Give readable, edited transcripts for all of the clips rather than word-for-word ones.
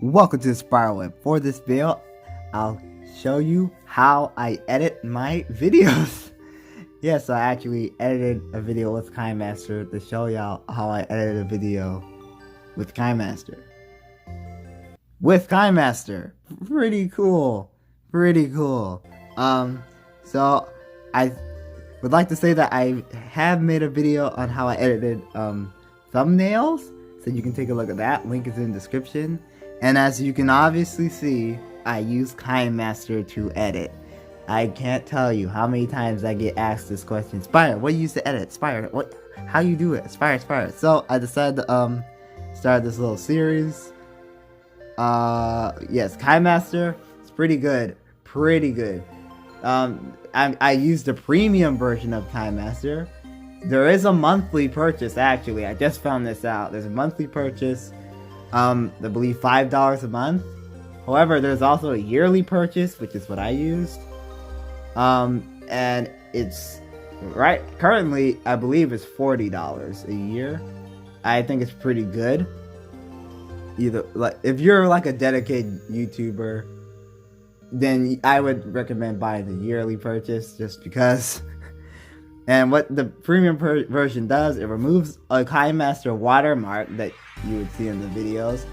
Welcome to the Spiral Web. For this video, I'll show you how I edit my videos. Yes, I actually edited a video with Kinemaster to show y'all how I edited a video with Kinemaster. Pretty cool. So I would like to say that I have made a video on how I edited thumbnails, so you can take a look at that. Link is in the description. And as you can obviously see, I use Kinemaster to edit. I can't tell you how many times I get asked this question. Spyder, what do you use to edit? Spyder, how you do it? Spyder. So I decided to start this little series. Yes, Kinemaster. It's pretty good. I used the premium version of Kinemaster. There is a monthly purchase, actually. I just found this out. There's a monthly purchase. I believe $5 a month. However, there's also a yearly purchase, which is what I used. And it's currently, I believe it's $40 a year. I think it's pretty good. If you're like a dedicated YouTuber, then I would recommend buying the yearly purchase, just because. And what the premium version does, it removes a Kinemaster watermark that you would see in the videos,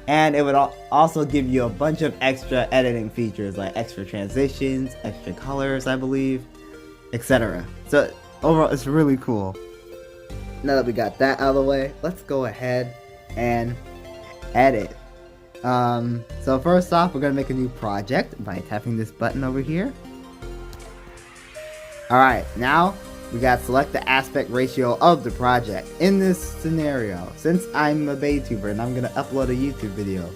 and it would also give you a bunch of extra editing features like extra transitions, extra colors, I believe, etc. So overall, it's really cool. Now that we got that out of the way, let's go ahead and edit. So first off, we're gonna make a new project by tapping this button over here. Alright, now we gotta select the aspect ratio of the project. In this scenario, since I'm a BeyTuber and I'm gonna upload a YouTube video,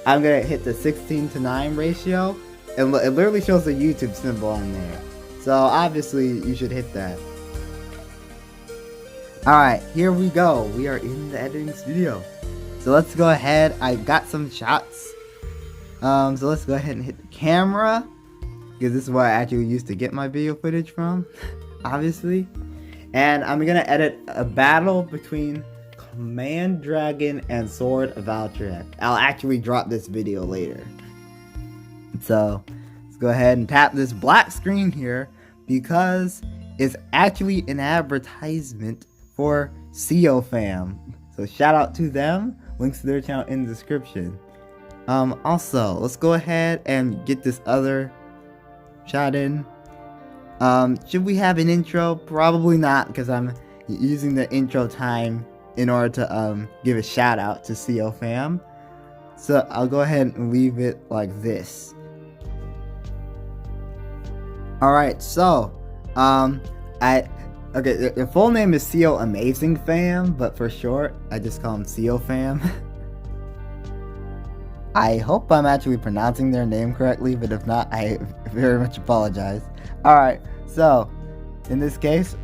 I'm gonna hit the 16:9 ratio, and it literally shows the YouTube symbol on there. So obviously you should hit that. Alright, here we go. We are in the editing studio. So let's go ahead. I got some shots. So let's go ahead and hit the camera, because this is what I actually used to get my video footage from. Obviously. And I'm gonna edit a battle between Command Dragon and Sword of Valtryek. I'll actually drop this video later. So let's go ahead and tap this black screen here, because it's actually an advertisement for CO Fam. So shout out to them. Links to their channel in the description. Also, let's go ahead and get this other shot in. Should we have an intro? Probably not, because I'm using the intro time in order to give a shout out to CO Fam. So I'll go ahead and leave it like this. Alright, so okay, the full name is CO Amazing Fam, but for short, I just call them CO Fam. I hope I'm actually pronouncing their name correctly, but if not, I very much apologize. Alright, so, in this case,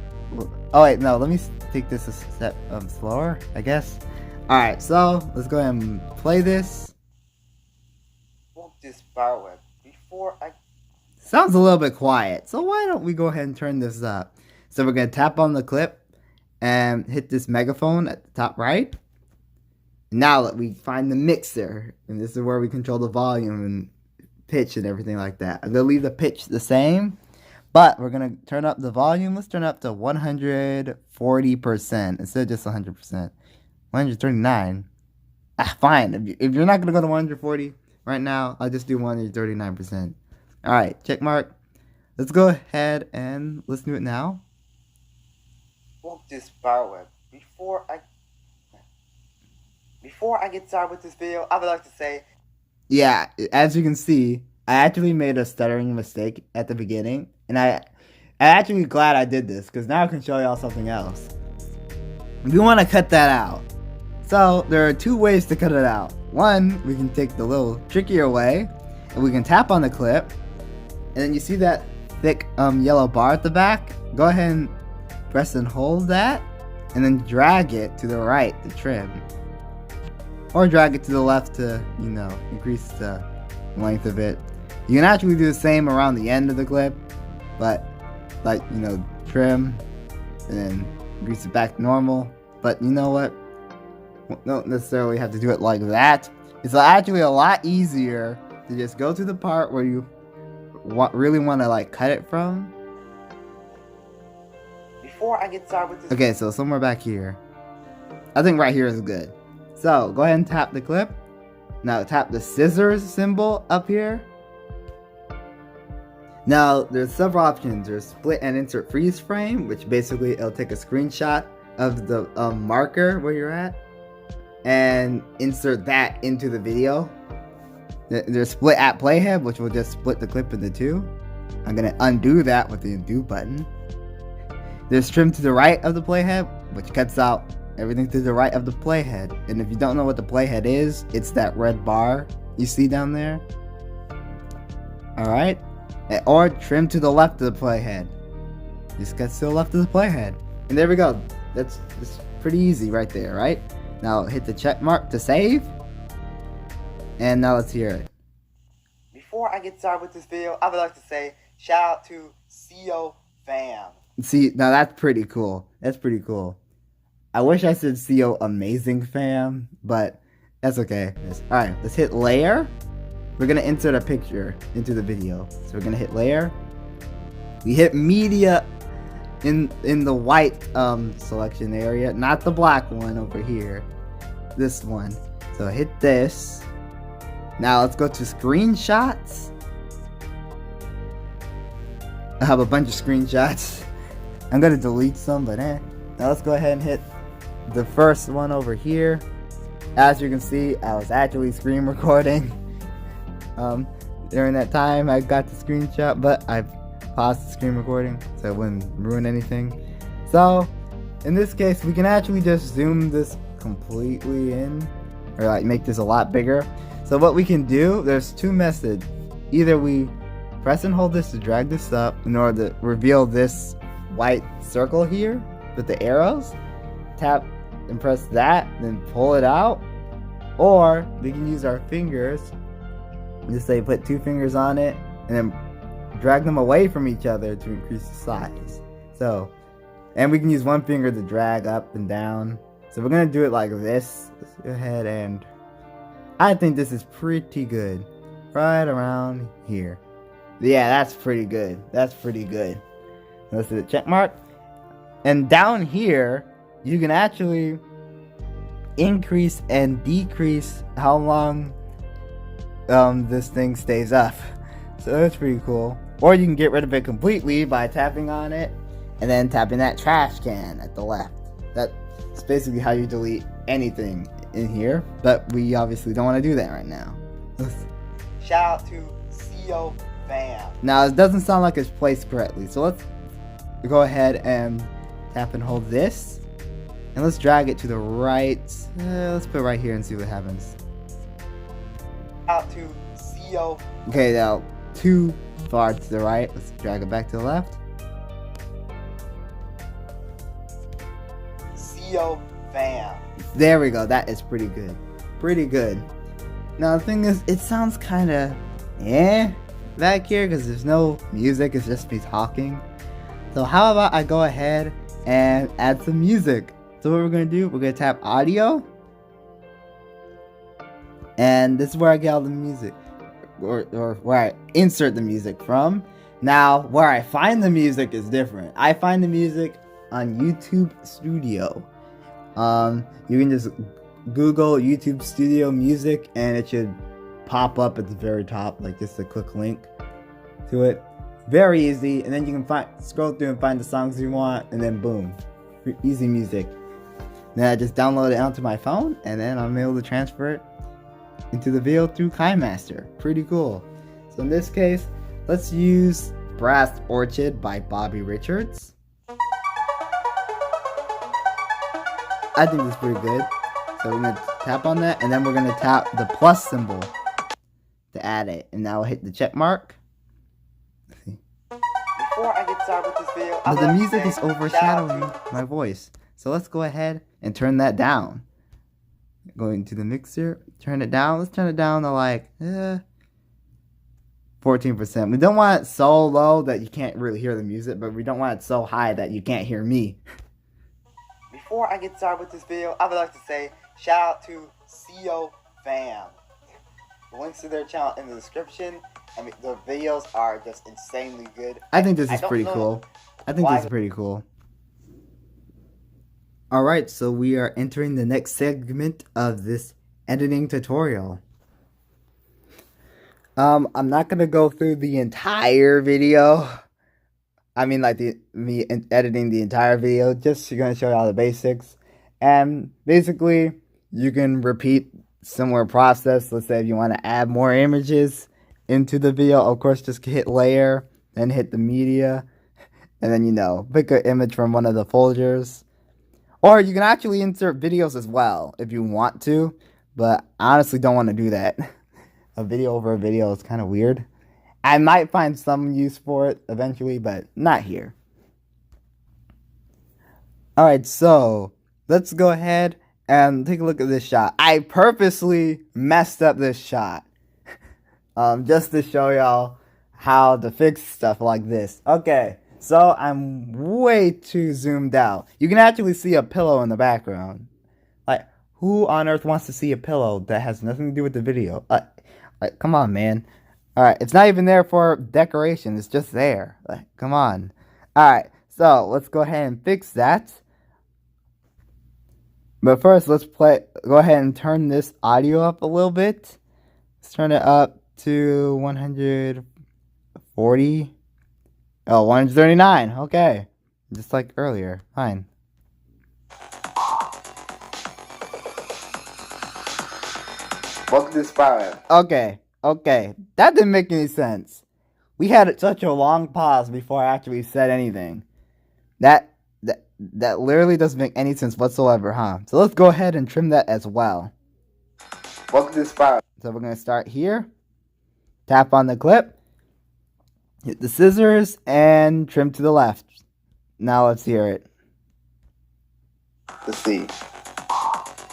oh wait, no, let me take this a step slower, I guess. Alright, so, let's go ahead and play this. Sounds a little bit quiet, so why don't we go ahead and turn this up. So we're going to tap on the clip and hit this megaphone at the top right. Now that we find the mixer, and this is where we control the volume and pitch and everything like that. I'm going to leave the pitch the same, but we're going to turn up the volume. Let's turn up to 140% instead of just 100%. 139. Fine. If you're not going to go to 140 right now, I'll just do 139%. Alright, check mark. Let's go ahead and listen to it now. Before I get started with this video, I would like to say, yeah, as you can see, I actually made a stuttering mistake at the beginning, and I'm actually glad I did this, because now I can show y'all something else. We want to cut that out. So there are two ways to cut it out. One, we can take the little trickier way, and we can tap on the clip, and then you see that thick yellow bar at the back. Go ahead and press and hold that, and then drag it to the right to trim. Or drag it to the left to, increase the length of it. You can actually do the same around the end of the clip, but, trim, and then increase it back to normal. But you know what? Don't necessarily have to do it like that. It's actually a lot easier to just go to the part where you really want to like cut it from. Before I get started with this. Okay, so somewhere back here. I think right here is good. So go ahead and tap the clip. Now tap the scissors symbol up here. Now there's several options. There's split and insert freeze frame, which basically it'll take a screenshot of the marker where you're at and insert that into the video. There's split at playhead, which will just split the clip into two. I'm gonna undo that with the undo button. There's trim to the right of the playhead, which cuts out everything to the right of the playhead. And if you don't know what the playhead is, it's that red bar you see down there. Alright? Or trim to the left of the playhead. Just cuts to the left of the playhead. And there we go. That's pretty easy right there, right? Now hit the check mark to save. And now let's hear it. Before I get started with this video, I would like to say shout out to CO Fam. See, now that's pretty cool. That's pretty cool. I wish I said CO Amazing Fam, but that's okay. Alright, let's hit layer. We're gonna insert a picture into the video. So we're gonna hit layer. We hit media in the white selection area, not the black one over here. This one. So hit this. Now let's go to screenshots. I have a bunch of screenshots. I'm gonna delete some, but Now let's go ahead and hit the first one over here. As you can see, I was actually screen recording. During that time, I got the screenshot, but I paused the screen recording so it wouldn't ruin anything. So, in this case, we can actually just zoom this completely in, or like make this a lot bigger. So what we can do, there's two methods. Either we press and hold this to drag this up in order to reveal this white circle here with the arrows. Tap and press that, then pull it out. Or we can use our fingers. Just say put two fingers on it and then drag them away from each other to increase the size. So, and we can use one finger to drag up and down. So we're gonna do it like this. Let's go ahead and I think this is pretty good. Right around here. Yeah, that's pretty good. That's pretty good. Let's do the check mark. And down here, you can actually increase and decrease how long this thing stays up. So that's pretty cool. Or you can get rid of it completely by tapping on it and then tapping that trash can at the left. That's basically how you delete anything in here, but we obviously don't want to do that right now. Shout out to CO Fam. Now it doesn't sound like it's placed correctly, so let's go ahead and tap and hold this, and let's drag it to the right. Let's put it right here and see what happens. Out to CO. Okay, now too far to the right. Let's drag it back to the left. CO Fam. There we go. That is pretty good. Pretty good. Now the thing is, it sounds kind of back here because there's no music. It's just me talking. So how about I go ahead and add some music. So what we're going to do, we're going to tap audio. And this is where I get all the music. Or where I insert the music from. Now, where I find the music is different. I find the music on YouTube Studio. You can just Google YouTube Studio music and it should pop up at the very top, like just a quick link to it. Very easy, and then you can scroll through and find the songs you want, and then boom, easy music. Then I just download it onto my phone, and then I'm able to transfer it into the video through Kinemaster. Pretty cool. So in this case, let's use Brass Orchid by Bobby Richards. I think it's pretty good. So we're going to tap on that, and then we're going to tap the plus symbol to add it. And now we'll hit the check mark. Let's see. Before I get started with this video, But the music is overshadowing my voice. So let's go ahead and turn that down. Going to the mixer, turn it down. Let's turn it down to like 14%. We don't want it so low that you can't really hear the music, but we don't want it so high that you can't hear me. Before I get started with this video, I would like to say shout out to CO Fam. the links to their channel in the description. I mean, the videos are just insanely good. I think this is pretty cool. I think this is pretty cool. Alright, so we are entering the next segment of this editing tutorial. I'm not gonna go through the entire video. I mean, like me editing the entire video. Just gonna show you all the basics. And basically, you can repeat similar process. Let's say if you want to add more images into the video, of course, just hit layer, then hit the media, and then pick an image from one of the folders. Or you can actually insert videos as well if you want to, but I honestly don't want to do that. A video over a video is kind of weird. I might find some use for it eventually, but not here. Alright, so let's go ahead and take a look at this shot. I purposely messed up this shot. Just to show y'all how to fix stuff like this. Okay. So, I'm way too zoomed out. You can actually see a pillow in the background. Like, who on earth wants to see a pillow that has nothing to do with the video? Like, come on, man. Alright, it's not even there for decoration. It's just there. Like, come on. Alright, so, let's go ahead and fix that. But first, let's go ahead and turn this audio up a little bit. Let's turn it up to 140. Oh, 139. Okay. Just like earlier. Fine. Welcome to Spyder. Okay. That didn't make any sense. We had such a long pause before I actually said anything. That literally doesn't make any sense whatsoever, huh? So let's go ahead and trim that as well. Welcome to Spyder. So we're going to start here. Tap on the clip. Hit the scissors and trim to the left. Now let's hear it. Let's see.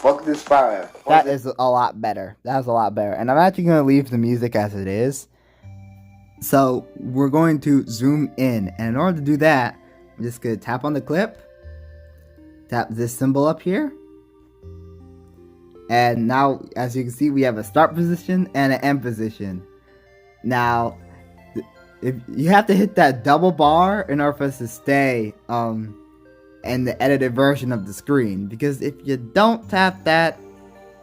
Welcome to Spyder. That is a lot better. That was a lot better. And I'm actually going to leave the music as it is. So we're going to zoom in. And in order to do that, I'm just going to tap on the clip. Tap this symbol up here. And now, as you can see, we have a start position and an end position. Now, if you have to hit that double bar in order for us to stay in the edited version of the screen, because if you don't tap that,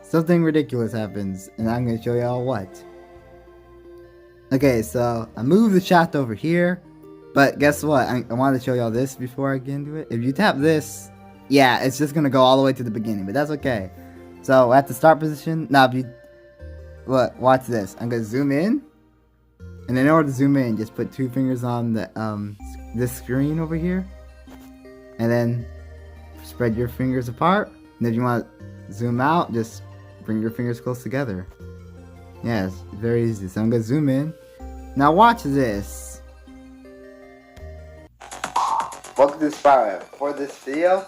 something ridiculous happens, and I'm going to show y'all what. Okay, so I moved the shot over here, but guess what? I wanted to show y'all this before I get into it. If you tap this, yeah, it's just going to go all the way to the beginning, but that's okay. So at the start position, now if you watch this, I'm going to zoom in. And in order to zoom in, just put two fingers on the this screen over here. And then spread your fingers apart. And if you want to zoom out, just bring your fingers close together. Yeah, it's very easy. So I'm going to zoom in. Now watch this. Welcome to Spyder. For this video,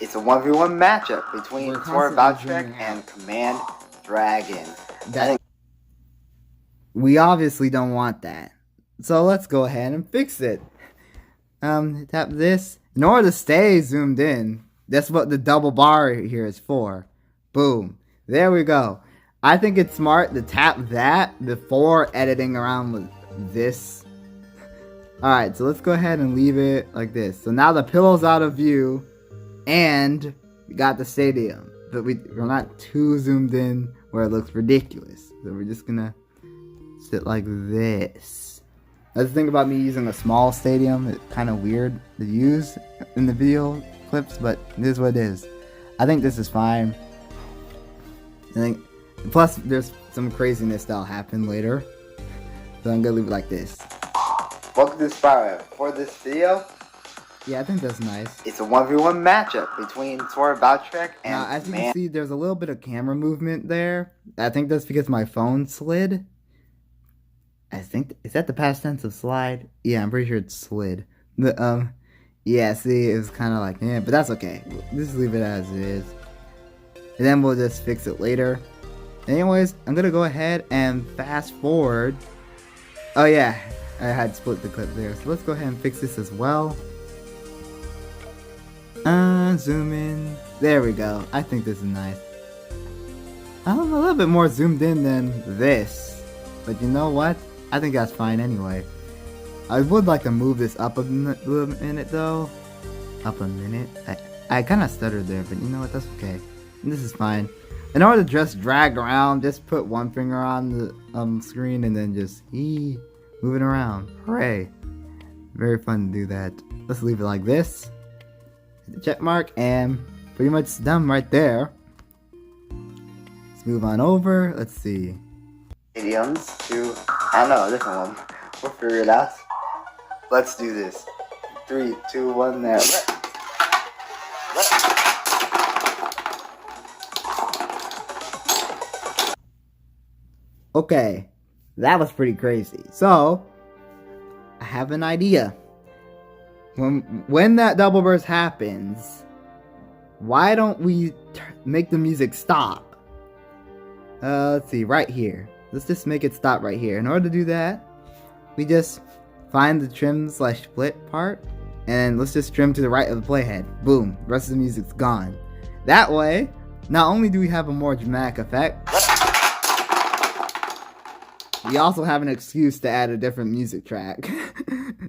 it's a 1v1 matchup between Tor Valtrek and Command Dragon. We obviously don't want that. So let's go ahead and fix it. Tap this. In order to stay zoomed in, that's what the double bar here is for. Boom. There we go. I think it's smart to tap that before editing around with this. Alright, so let's go ahead and leave it like this. So now the pillow's out of view, and we got the stadium. But we're not too zoomed in where it looks ridiculous. So we're just gonna sit like this. That's the thing about me using a small stadium. It's kind of weird to use in the video clips, but it is what it is. I think this is fine. Plus, there's some craziness that'll happen later. So I'm gonna leave it like this. Welcome to Spyder. For this video, yeah, I think that's nice. It's a 1v1 matchup between Tor Valtrek and now, as you can see, there's a little bit of camera movement there. I think that's because my phone slid. Is that the past tense of slide? Yeah, I'm pretty sure it's slid. Yeah, see, it was kind of like, but that's okay. We'll just leave it as it is. And then we'll just fix it later. Anyways, I'm gonna go ahead and fast forward. Oh yeah, I had split the clip there. So let's go ahead and fix this as well. Zoom in. There we go. I think this is nice. a little bit more zoomed in than this. But you know what? I think that's fine anyway. I would like to move this up a minute though. Up a minute? I kind of stuttered there, but you know what? That's okay. This is fine. In order to just drag around, just put one finger on the screen and then just move it around. Hooray. Very fun to do that. Let's leave it like this. Hit the check mark and pretty much done right there. Let's move on over. Let's see. Idioms to, I don't know, a different one. We'll figure it out. Let's do this. 3, 2, 1, there. Okay, that was pretty crazy. So, I have an idea. When that double burst happens, why don't we make the music stop? Let's see, right here. Let's just make it stop right here. In order to do that, we just find the trim/split part, and let's just trim to the right of the playhead. Boom, the rest of the music's gone. That way, not only do we have a more dramatic effect, we also have an excuse to add a different music track.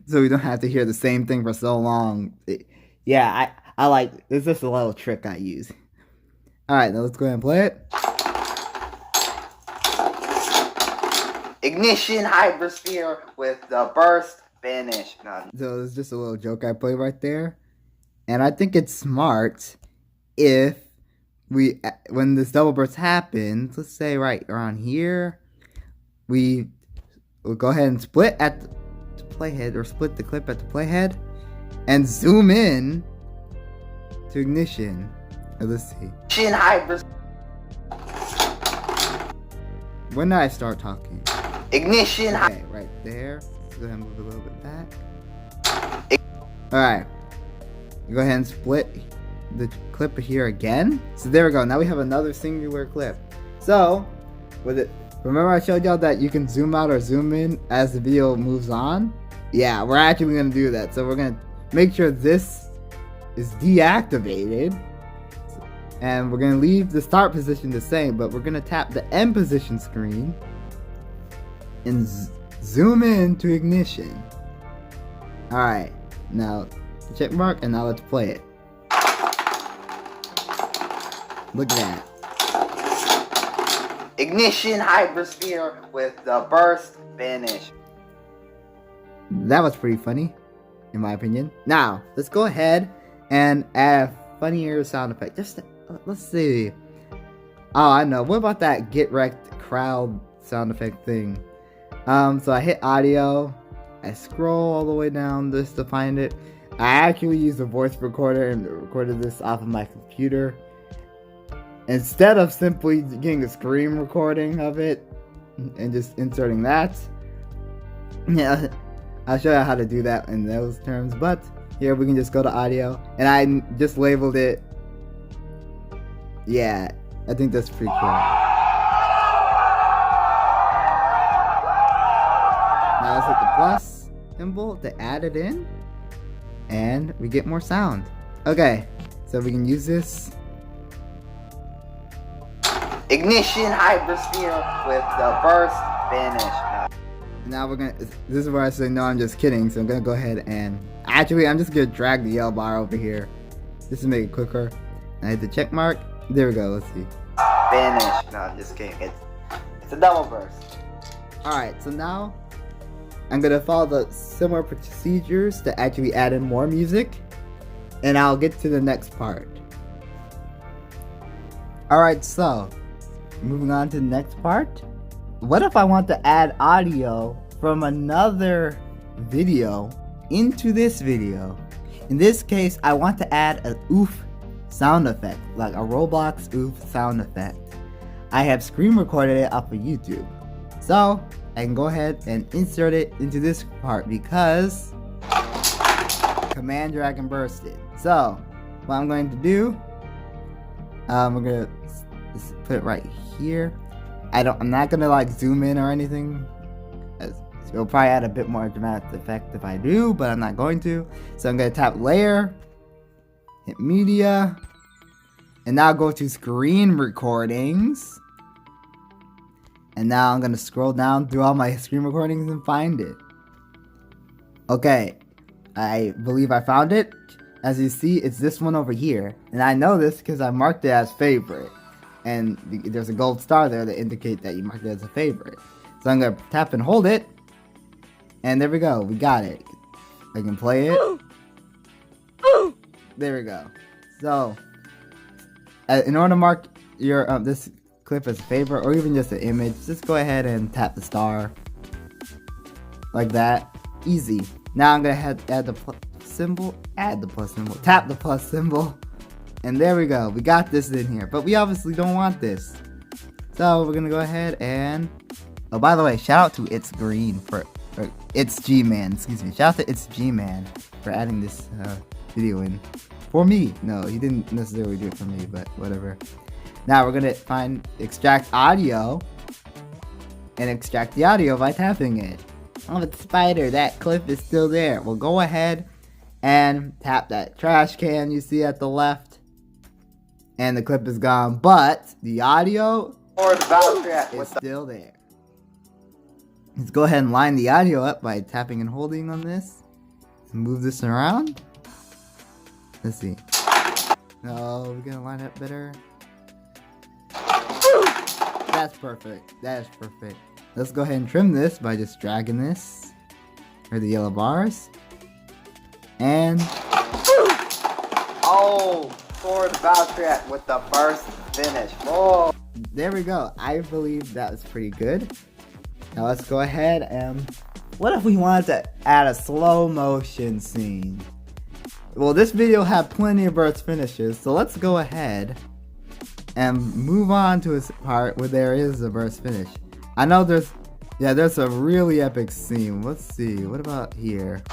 So we don't have to hear the same thing for so long. Yeah, I like, it's just a little trick I use. Alright, now let's go ahead and play it. Ignition hypersphere with the burst finish. No. So it's just a little joke I play right there. And I think it's smart if when this double burst happens, let's say right around here, we'll go ahead and split at the playhead, or split the clip at the playhead, and zoom in to ignition. Let's see. Ignition hypersphere. When did I start talking? Ignition. Okay, right there. Let's go ahead and move a little bit back. Alright. Go ahead and split the clip here again. So there we go. Now we have another singular clip. So, remember I showed y'all that you can zoom out or zoom in as the video moves on? Yeah, we're actually going to do that. So we're going to make sure this is deactivated. And we're going to leave the start position the same, but we're going to tap the end position screen and zoom in to ignition. Alright, now check mark, and now let's play it. Look at that. Ignition hypersphere with the burst finish. That was pretty funny, in my opinion. Now, let's go ahead and add a funnier sound effect. Let's see. Oh, I know. What about that get wrecked crowd sound effect thing? So I hit audio. I scroll all the way down just to find it. I actually used a voice recorder and recorded this off of my computer. Instead of simply getting a screen recording of it and just inserting that. Yeah, I'll show you how to do that in those terms. But here we can just go to audio. And I just labeled it. Yeah, I think that's pretty cool. Now let's hit the plus symbol to add it in. And we get more sound. Okay, so we can use this. Ignition hypersphere with the burst finish. Now we're gonna, this is where I say no, I'm just kidding. So I'm gonna go ahead and, actually I'm just gonna drag the yellow bar over here just to make it quicker. And I hit the check mark. There we go, let's see. Finish. No, I'm just kidding. It's a double burst. Alright, so now I'm gonna follow the similar procedures to actually add in more music, and I'll get to the next part. Alright, so moving on to the next part. What if I want to add audio from another video into this video? In this case, I want to add an oof sound effect, like a Roblox oof sound effect. I have screen recorded it off of YouTube. So I can go ahead and insert it into this part because command drag and burst it. So what I'm going to do, we're gonna put it right here. I'm not gonna like zoom in or anything. It'll probably add a bit more dramatic effect if I do, but I'm not going to. So I'm gonna tap layer, hit media, and now go to screen recordings. And now I'm gonna scroll down through all my screen recordings and find it. Okay, I believe I found it. As you see, it's this one over here. And I know this because I marked it as favorite. And there's a gold star there that indicate that you marked it as a favorite. So I'm gonna tap and hold it. And there we go, we got it. I can play it. There we go. So, in order to mark your this clip as a favorite, or even just an image, just go ahead and tap the star. Like that. Easy. Now I'm gonna add the plus symbol, tap the plus symbol, and there we go. We got this in here, but we obviously don't want this. So we're gonna go ahead and, oh, by the way, shout out to It's Green for, or It's G-Man, excuse me. Shout out to It's G-Man for adding this video in for me. No, he didn't necessarily do it for me, but whatever. Now we're gonna find extract audio and extract the audio by tapping it. Oh, it's Spyder, that clip is still there. We'll go ahead and tap that trash can you see at the left, and the clip is gone, but the audio is still there. Let's go ahead and line the audio up by tapping and holding on this. Move this around. Let's see. No, we're gonna line up better. That's perfect. That is perfect. Let's go ahead and trim this by just dragging this, or the yellow bars, and oh, for the bounce track with the burst finish. Oh, there we go. I believe that was pretty good. Now let's go ahead and, what if we wanted to add a slow motion scene? Well, this video had plenty of burst finishes, so let's go ahead and move on to a part where there is a burst finish. I know there's a really epic scene. Let's see, what about here?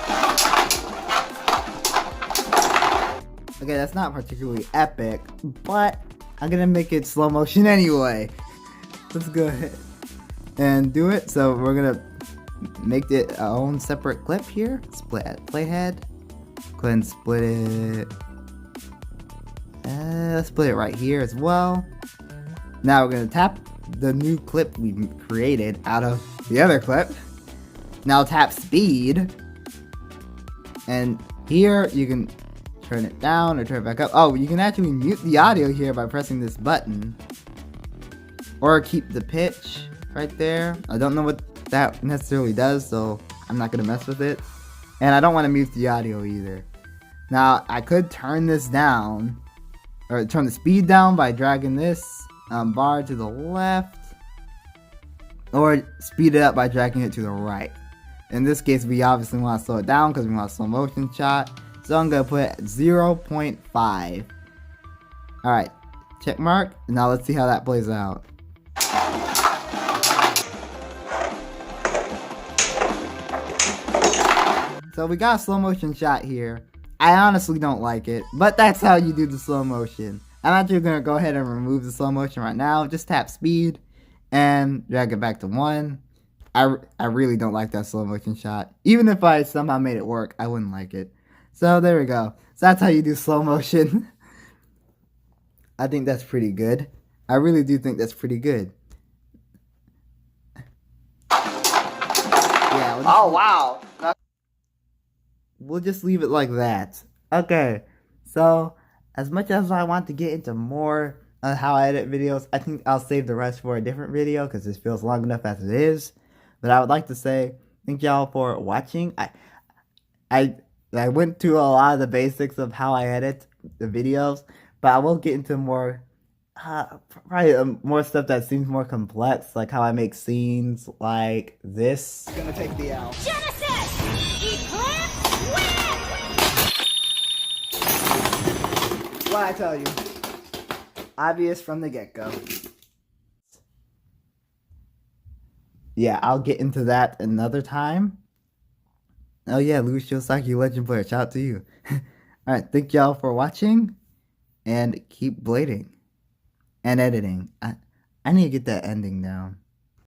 Okay, that's not particularly epic, but I'm gonna make it slow motion anyway. Let's go ahead and do it. So we're gonna make it our own separate clip here. Split at playhead. Go ahead and split it. Let's split it right here as well. Now we're gonna tap the new clip we created out of the other clip. Now tap speed, and here you can turn it down or turn it back up. Oh, you can actually mute the audio here by pressing this button, or keep the pitch right there. I don't know what that necessarily does, so I'm not gonna mess with it, and I don't want to mute the audio either. Now I could turn this down, or turn the speed down by dragging this bar to the left, or speed it up by dragging it to the right. In this case, we obviously want to slow it down because we want a slow motion shot, so I'm gonna put 0.5. Alright, check mark. Now let's see how that plays out. So we got a slow motion shot here. I honestly don't like it, but that's how you do the slow motion. I'm actually going to go ahead and remove the slow motion right now. Just tap speed and drag it back to 1. I really don't like that slow motion shot. Even if I somehow made it work, I wouldn't like it. So there we go. So that's how you do slow motion. I think that's pretty good. I really do think that's pretty good. Yeah. Oh, wow. We'll just leave it like that. Okay. So, as much as I want to get into more on how I edit videos, I think I'll save the rest for a different video because this feels long enough as it is. But I would like to say thank y'all for watching. I went to a lot of the basics of how I edit the videos, but I will get into more probably more stuff that seems more complex, like how I make scenes like this. I'm gonna take the L. Genesis! Eclipse wins! What I tell you, obvious from the get-go. Yeah, I'll get into that another time. Oh yeah, Louis Shiosaki, Legend Player, shout out to you. Alright, thank y'all for watching, and keep blading and editing. I need to get that ending down.